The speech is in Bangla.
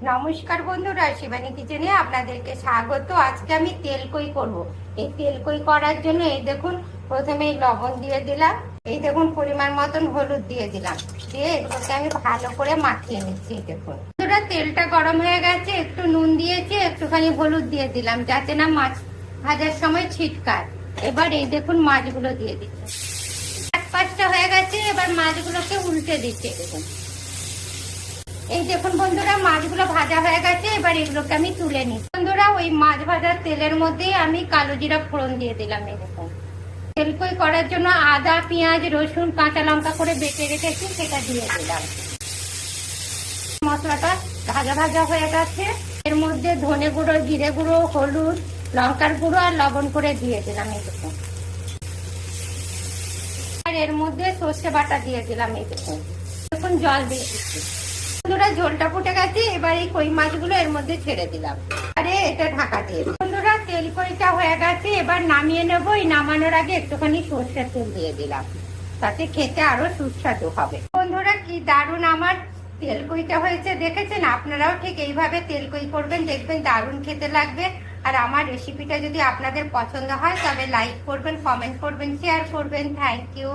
নমস্কার বন্ধুরা, শিবানী কিচেনে আপনাদেরকে স্বাগত। আজকে আমি তেলকই করব। এই তেলকই করার জন্য এই দেখুন, প্রথমে লবণ দিয়ে দিলাম, এই দেখুন পরিমাণ মতন হলুদ দিয়ে দিলাম, দিয়ে এগুলোকে আমি ভালো করে মাখিয়ে নিচ্ছি। দেখুন বন্ধুরা, তেলটা গরম হয়ে গেছে, একটু নুন দিয়েছি, একটুখানি হলুদ দিয়ে দিলাম যাতে না মাছ ভাজার সময় ছিটকায়। এবার এই দেখুন মাছগুলো দিয়ে দিচ্ছি। এক পাঁচটা হয়ে গেছে, এবার মাছগুলোকে উল্টে দিচ্ছি। দেখুন এই দেখুন বন্ধুরা, মাছগুলো ভাজা হয়ে গেছে, এবার এগুলোকে আমি তুলে নিই। বন্ধুরা, ওই মাছ ভাজার তেলের মধ্যেই আমি কালো জিরা ফোড়ন দিয়ে দিলাম। এই দেখুন, তেলকই করার জন্য আদা, পেঁয়াজ, রসুন, কাঁচা লঙ্কা করে বেটে রেখেছি, সেটা দিয়ে দিলাম। মশলাটা ভাজা ভাজা হয়ে গেছে, এর মধ্যে ধনে গুঁড়ো, জিরে গুঁড়ো, হলুদ, লঙ্কার গুঁড়ো আর লবণ করে দিয়ে দিলাম। এই দেখুন, আর এর মধ্যে সর্ষে বাটা দিয়ে দিলাম। এই দেখুন, দেখুন জল দিয়ে দিচ্ছি। বন্ধুরা, ঝোলটা ফুটে গেছে, এবার এই কই মাছগুলো এর মধ্যে ছেড়ে দিলাম, আরে এটা ঢাকা দিয়ে। বন্ধুরা, তেল কইটা হয়ে গেছে, এবার নামিয়ে নেবো। এই নামানোর আগে একটুখানি সর্ষের তেল দিয়ে দিলাম, তাতে খেতে আরো সুস্বাদু হবে। বন্ধুরা, কি দারুণ আমার তেল কইটা হয়েছে, দেখেছেন? আপনারাও ঠিক এইভাবে তেল কই করবেন, দেখবেন দারুণ খেতে লাগবে। আর আমার রেসিপিটা যদি আপনাদের পছন্দ হয় তবে লাইক করবেন, কমেন্ট করবেন, শেয়ার করবেন। Thank you.